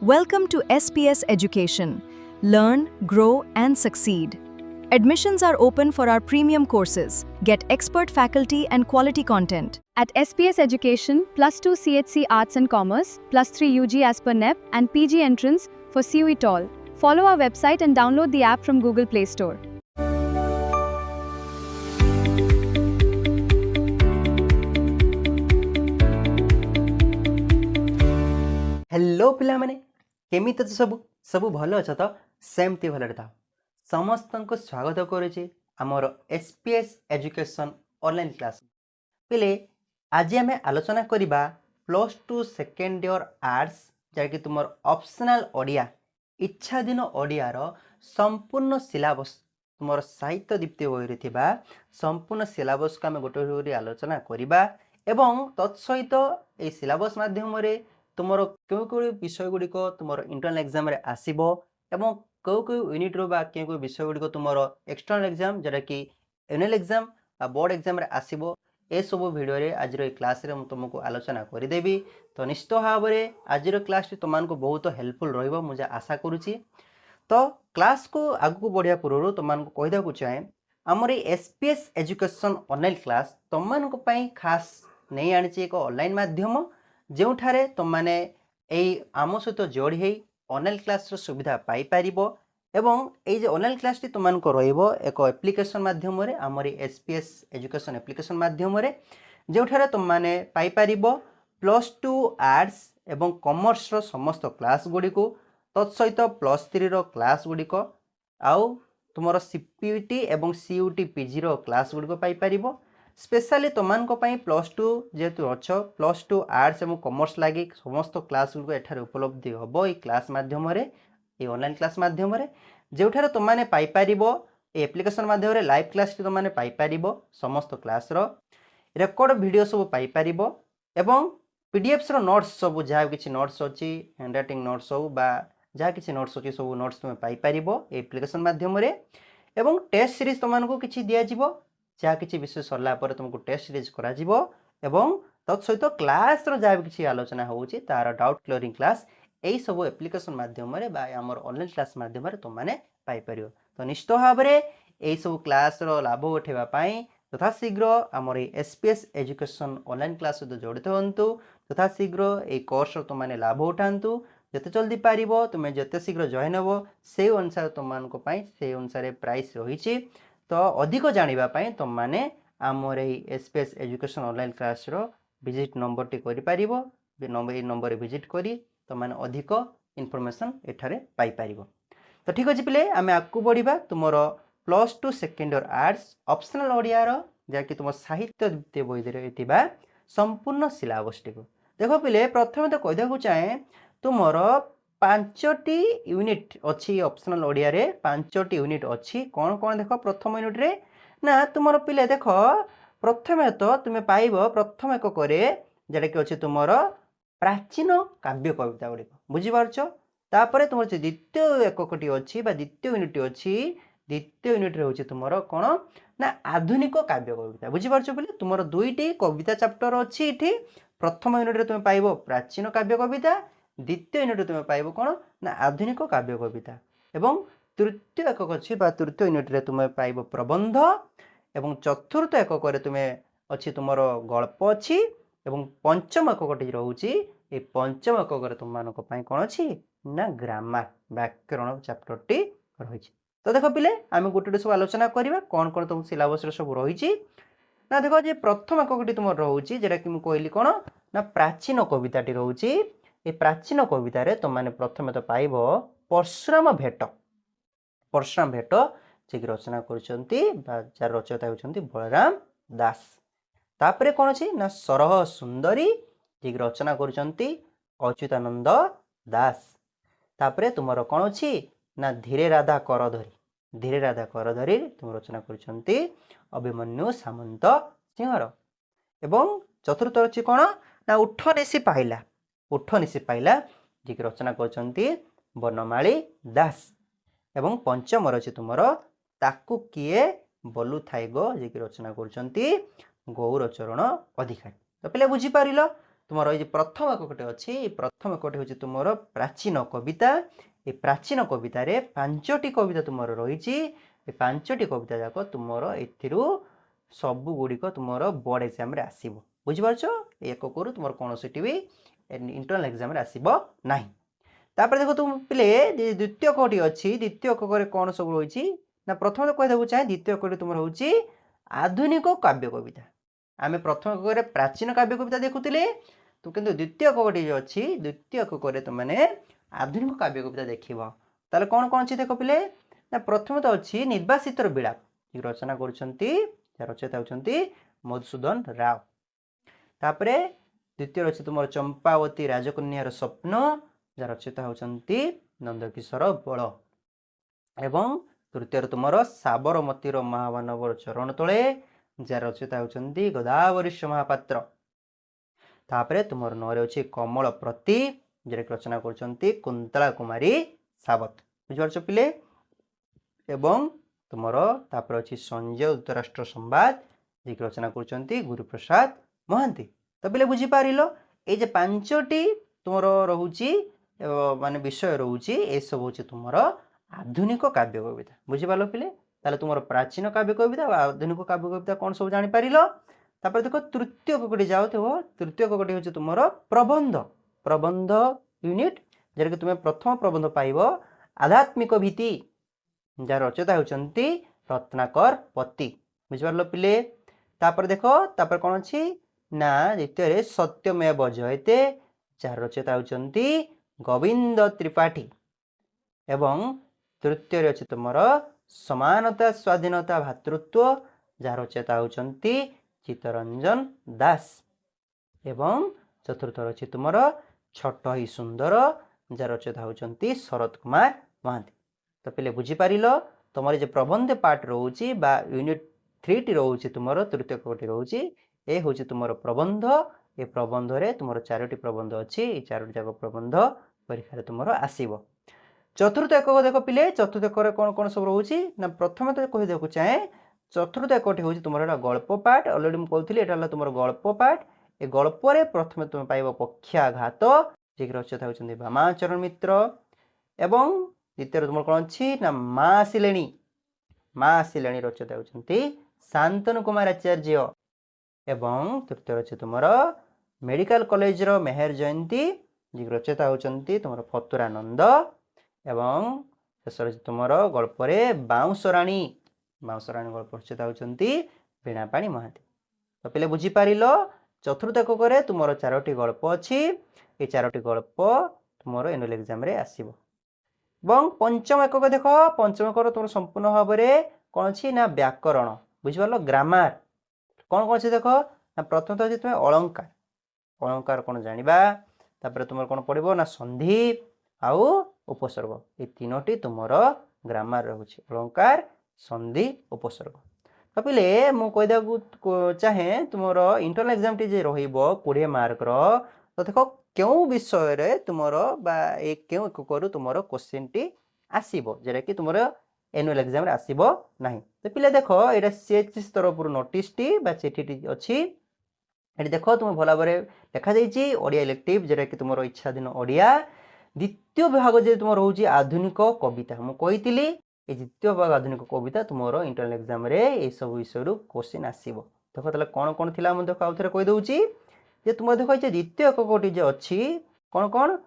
Welcome to SPS Education. Learn, grow, and succeed. Admissions are open for our premium courses. Get expert faculty and quality content. At SPS Education, +2 CHC Arts and Commerce, +3 UG as per NEP, and PG entrance for CUET all. Follow our website and download the app from Google Play Store. Hello पिला माने केमिति सब सब भल अछ तो सेमती भल था समस्त को स्वागत करुचे आमर SPS एजुकेशन ऑनलाइन क्लास पिले आज आम आलोचना करबा +2 सेकेंड ईयर आर्ट्स जहाँकि तुम ऑप्शनल ओडिया इच्छाधीन ओडियार संपूर्ण सिलेबस तुम साहित्य दीप्ति बही थिबा संपूर्ण सिलेबस को आम गोटे आलोचना करबा एवं तत्सहित ए सिलेबस माध्यम तुम क्यों क्यों विषय गुड़िक तुम इंटरनल एग्जाम रे आसीबो एवं कौ कौ यूनिट रो बा क्यों विषय गुड़िक तुम एक्सटर्नल एग्जाम जरा कि एनुअल एग्जाम बोर्ड एग्जाम रे आसीबो ए सब वीडियो रे आज रो क्लास रे तुमको आलोचना करदेवी। तो निश्चित भाव में आज क्लास तुमको बहुत हेल्पफुल रहिबो मुझे आशा करुच्ची। तो क्लास को आगू बढ़िया पूर्व तुमको कहीदा चाहे आमर SPS एजुकेशन ऑनलाइन क्लास तुमको खास नहीं आनी एक ऑनलाइन माध्यम जो ठारे तुमने आम सहित जोड़ी है ऑनलाइन क्लास सुविधा पाई परिबो एवं ये जो ऑनलाइन क्लास टी तुमको रहिबो एक एप्लिकेशन माध्यम रे आमर SPS एजुकेशन एप्लिकेशन माध्यम रे जो ठारे तुमने पाई परिबो +2 आर्ट्स एवं कॉमर्स रो समस्त क्लास गुडी को तत्सहित +3 रो क्लास गुडी को आउ तुमरो CPUT एवं CUT PG रो क्लास गुडी को पाई परिबो। स्पेशली तुमको +2 जेहेतु अच्छ +2 आर्ट्स एवं कॉमर्स लगी समस्त क्लास गुड एठार उपलब्धि हम ये क्लास माध्यम ये ऑनलाइन क्लास माध्यम जो तुमने पाइपर ये एप्लिकेशन माध्यम लाइव क्लास तुमने पाइपर समस्त क्लास रेकर्ड वीडियो सब पाइपर एवं PDFs नोट्स सब जहाँ कि नोट्स अच्छी हैंड राइटिंग नोट्स हो जहाँ कि नोट्स अच्छी सब नोट्स तुम पाइपर एप्लिकेशन माध्यम एवं टेस्ट सीरीज तुमको किसी दिज्व जहाँ किसी विषय सरला पर तुमको टेस्ट सीरीज करा एवं तत्सहित क्लास जहाँ भी किसी आलोचना होची तार डाउट क्लियरिंग क्लास यही सब एप्लिकेशन माध्यम आमर ऑनलाइन क्लास माध्यम तुमने पाइपर। तो निश्चित भाव में यही सब क्लास लाभ उठाइवाई तथा शीघ्र आमर SPS एजुकेशन ऑनलाइन क्लास सहित जड़ित हूँ तथा शीघ्र ये कोर्स तुमने लाभ उठातु जिते जल्दी पार तुम्हें जिते शीघ्र जॉइन हे से अनुसार तुमको से अनुसार प्राइस रही। तो अधिक जानापी तुमने आमर SPS education online class visit number T number visit करी तुमने अधिक इनफॉरमेशन एठारे पाई परिबो। तो ठीक अच्छे पिले आम आगू बढ़ा तुम +2 second year arts optional Odia जहाँकि तुम साहित्य द्वितीय बही संपूर्ण सिलेबस टी देख पिले प्रथम तो कहीदा चाहे तुमर 5टी यूनिट अच्छी ऑप्शनल ओडिया रे 5टी यूनिट अच्छी कौन कौन देख प्रथम यूनिट रे ना तुम पिले देख प्रथम तो तुम्हें पाइब प्रथम एक जोटा कि अच्छे तुम प्राचीन काव्य कविता गुड़िक बुझीपार तापर तुम द्वितीय एककटी अच्छी द्वितीय यूनिट अच्छी द्वितीय यूनिट रे होची तुम कौन ना आधुनिक काव्य कविता बुझीपार पिले तुम 2टी कविता चैप्टर अच्छी ये प्रथम यूनिट रे तुम्हें पाइब प्राचीन काव्य कविता द्वितीय यूनिट तुम्हें पाइब कौन ना आधुनिक काव्य कविता एवं तृतीय एकक अच्छी तृतीय यूनिट रे तुम्हें पाइब प्रबंध एवं चतुर्थ एकक तुम्हें अच्छी तुम गल्प अच्छी एवं पंचम एककटी रोचे ये पंचम एकक तुम कौन अच्छी ना ग्रामर व्याकरण चैप्टर टी रही। तो देख पिले आम गोटे सब आलोचना करवा कौन कौन तुम सिलेबस सब रही ना देख जे प्रथम एककटी तुम रोचे जोटा कि कहली कौन ना प्राचीन कविताटी रोचे ये प्राचीन कवितार तुमने प्रथम तो पाइब परशुराम भेट जी रचना कर रचयिता होती बलराम दास। तापर कौन अच्छी ना सरह सुंदरी जी रचना कर अच्युतानंद दास। तापर तुम कौन अच्छी ना धीरे राधा करधरी तुम रचना कर अभिमन्यु सामंत सिंहर एवं चतुर्थ अच्छी कौन ना उठ निशी पाइला जी रचना कर बनमाली दास एवं पंचम अच्छी तुम ताकू किए बोलू थाई गो जी रचना कर गौरचरण अधिकारी। तो पे बुझीपार तुमर ये प्रथम एककटी अच्छी प्रथम एककटी हूँ तुम प्राचीन कविता ये प्राचीन कवितार 5टी कविता तुम रही 5टी कविता जाक तुमर सबुगुड़िक तुम बोर्ड एग्जाम आसब बुझिपार एक तुम कौन सी भी इंटरनल एग्जाम आसब ना तापर देखो तुम पिले द्वितीय एकटी अच्छी द्वितीय एकक कौन सब रही ना प्रथम तो कहीदेक चाहे द्वितीय एकटी तुम हूँ आधुनिक काव्य कविता आम प्रथम एकक प्राचीन काव्य कविता देखुले तो किंतु द्वितीय एककटी जो अच्छी द्वितीय एकक तुमने आधुनिक काव्य कविता देखिब ताले कौन कौन अच्छी देख पिले ना प्रथम तो अच्छी निर्वासित विलाप रचना कर रचयिता होती मधुसूदन राव तापरे द्वितीय अच्छी तुम चंपावती राजकन्यार स्वप्न जार रचयिता होती नंदकिशोर बल एवं तृतीय तुम साबरमतीर महामानवर चरण तले जार रचयिता होती गोदावरीश महापात्र तापरे तुम नौ अच्छी कमल प्रति जे रचना कर कुंतला कुमारी सावत बुझिपार पिले एवं तुम तापर अच्छी संजय धृतराष्ट्र संवाद जी रचना कर गुरुप्रसाद महांती तो पिले बुझीपार ये 5टी तुम रोचे मान विषय रोचे ये सब हूँ तुम आधुनिक काव्य कविता बुझीपार पिले ताले तुम प्राचीन काव्य कविता और आधुनिक काव्य कविता कौन सब जापर तापर देख तृतीय एककटी जाओ तृतीय एककटी हूँ तुम प्रबंध प्रबंध यूनिट जरा कि तुम्हें प्रथम प्रबंध पाइब आध्यात्मिक भीति जार रचयिता होती रत्नाकर पति बुझिपार पिले तापर देख तापर कौन अच्छी ना द्वितीय सत्यमेव जयते जार रचयिता होती गोविंद त्रिपाठी एवं तृतीय अच्छी तुम समानता स्वाधीनता भातृत्व जार रचयिता होती चित्तरंजन दास एवं चतुर्थ अच्छी तुम छोट ही सुंदर जार रचयिता होती शरत कुमार महांती तो पिले बुझीपार तुम जो प्रबंध पार्ट रोचे यूनिट 3 टी रोचे तुम तृतीय एककटी रोचे ये हूँ तुम प्रबंध ये प्रबंध रे तुम 4टी प्रबंध अच्छी 4टी जाक प्रबंध परीक्षा तुम आसब चतुर्थ एकक देख पिले चतुर्थ एकक कौन कौन सब रोचे ना प्रथम तो कहीदेक चाहे चतुर्थ एकटी हूँ तुम गल्प पाठ अलरेडी मुझे कहली तुम गल्प पाठ ए गल्प प्रथम तुम पाइब पक्षाघात जी रचयिता होती भामाचरण मित्र एवं द्वितीय तुम कौन अच्छी ना माँ आसिले रचयिता होती शांतनु कुमार आचार्य एवं तृतीय अच्छी तुम मेडिकल कॉलेज मेहर जयंती जी रचयिता होती तुम फतुरानंद एवं शेष तुम गल्प बाउंसराणी गल्प रचयिता होती वीणापाणी महांती तो पिले बुझीपार चतुर्थ एकक तुम 4टी गल्प अच्छी ये 4टी गल्प तुम एनुअल एग्जाम आसब और पंचम एकक देख पंचम एकक तुम संपूर्ण भाव में कौन अच्छी ना व्याकरण बुझिपार ग्रामार कौन कौन अच्छी देख ना प्रथम तो अच्छी तुम अलंकार अलंकार कौन जाना तापर तुम कौन पड़ो ना संधि आउ उपसर्ग ये 3टी तुम ग्रामार रोचे अलंकार संधि उपसर्ग तो पिले मुझे चाहे तुम इंटरनल एग्जाम टी जे रही मार्क तो देख क्यों विषय रे तुमर क्यों एकक तुम क्वेश्चन टी आसब जोटा कि तुम एनुअल एग्जाम आसब ना तो पिले देख ये सीएचसी तरफ नोटिस टी चिठी अच्छी ये देख तुम भल भाव लिखा जाइए ओडिया इलेक्टिव जोटा कि तुम इच्छाधीन ओडिया द्वितीय विभाग जो तुम रोचे आधुनिक कविता मुझे कही ये द्वितीय विभाग आधुनिक कविता तुम इंटरनल एग्जाम ये सब विषय क्वेश्चन आसब देख ताले कौन कौन थी मुझे आउ थे कहीदे जे तुम देख द्वितीय एककटी जो अच्छी कौन कौन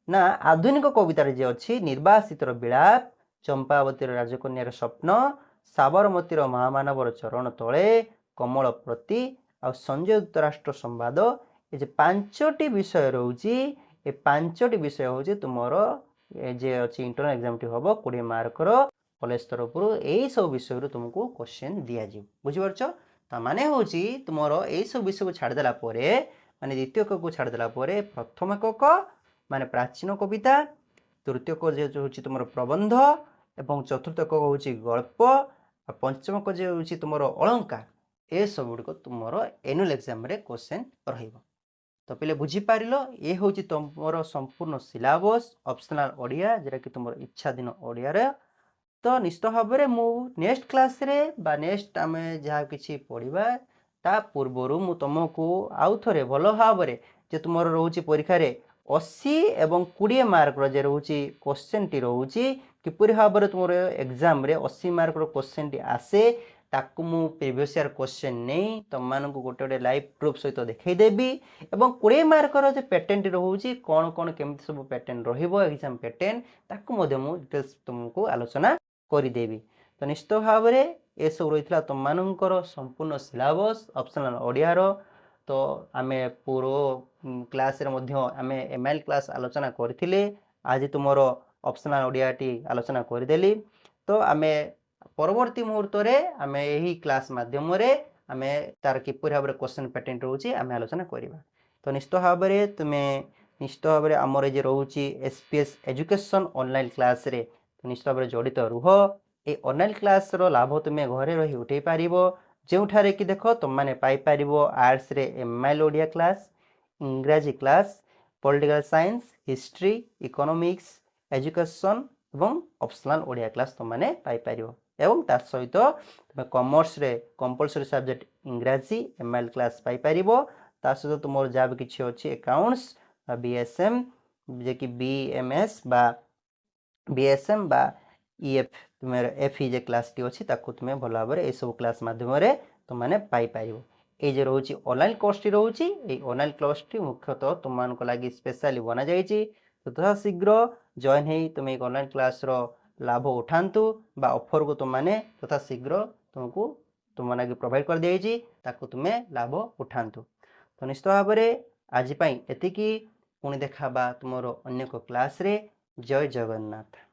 ना आधुनिक कवितार जे अच्छी निर्वासित विलाप चंपावतीर राजकन्यार स्वप्न साबरमतीर महामानवर चरण तले कमल प्रति आ संजय धृतराष्ट्र संवाद ये 5टी विषय रोचे ये 5टी विषय हूँ तुम जे अच्छी इंटरनल एग्जाम टी हम 20 मार्कर कॉलेज तरफ यही सब विषय तुमको क्वेश्चन दिज्व बुझीपार ताने हूँ तुम यही सब विषय को छाड़देला माने द्वितीय एकक को छाड़देला प्रथम एकक माने प्राचीन कविता तृतीय एकक जो हूँ तुम प्रबंध एवं चतुर्थ एकक हूँ गल्प और पंचम एकक जो हूँ तुम अलंकार ये सब गुड़िक तुम एनुअल एग्जाम क्वेश्चन तो पिले बुझीपार ये हूँ तुम संपूर्ण सिलेबस ऑप्शनल ओडिया जोटा कि तुम इच्छाधीन ओडिया तो निश्चित भाव में मु नेक्स्ट क्लास रे बा नेक्स्ट आम जहाँ कि पढ़ा ता पूर्वर मु तुमको आउ थे भल भाव जे तुम रोचे परीक्षा 80 एवं 20 मार्क जे रोचे क्वेश्चन टी रोचे किपरि भाव में तुम एग्जाम रे 80 मार्क क्वेश्चन टी आसे ताकू मु प्रीवियस ईयर क्वेश्चन नहीं तुम मानक गोटे गोटे लाइव प्रूफ सहित देखईदेवी एवं 20 मार्कर जो पैटर्न टी रोचे कौन कौन केमती सब पैटर्न रही पैटर्न ताकू डिटेल्स तुमको आलोचना करदेवी। तो निश्चित भाव में ये सब रही है तुम मानकर संपूर्ण सिलेबस ऑप्शनल ओडियार। तो आम पूरा क्लास आम एमआईएल क्लास आलोचना करथिले आज तुमर ऑप्शनल ओडिया टी आलोचना करदेली। तो आम परवर्ती मुहूर्त में आम यही क्लास माध्यम आम तार किपर भाव में क्वेश्चन पैटर्न रोचे आम आलोचना करवा। तो निश्चित भाव में तुम्हें निश्चित भाव में आमर ये रोचे एसपीएस एजुकेशन ऑनलाइन क्लास रे तो निश्चित भाव में जड़ित रुह। ये ऑनलाइन क्लास रो लाभ तुम्हें घरे रही उठे पार जो कि देख तुम मैंने पाइपर आर्ट्स रे एमआईएल ओडिया क्लास इंग्राजी class political science history economics education एवं ऑप्शनल ओडिया क्लास तुम मैंने पाइपर एवं तार सहित तुम कॉमर्स रे कंपलसरी सब्जेक्ट इंग्राजी एमआईएल क्लास पाइपर तार सहित तुम जहाँ भी किसी अच्छी अकाउंट्स बीएसएम जे कि बीएमएस बा बीएसएम बा ईएफ तुम एफई जे क्लास टी अच्छी तुम्हें भल भाव में यह सब क्लास मध्यम तुमने पाइपर ये जो रोचे ऑनलाइन कोर्स टी रोचे ये ऑनलाइन क्लास टी मुख्यतः तुम मान लगी स्पेशली बना जाइए। तो तथा शीघ्र जॉइन हो तुम एक ऑनलाइन क्लास रो लाभ उठातु बा ऑफर को तुमने तथा शीघ्र तुमको तुम लगे प्रोवाइड कर दी तुम्हें लाभ उठातु। तो निश्चित भाव में आज एति पुणी देखा तुम अन्य क्लास रे। जय जगन्नाथ।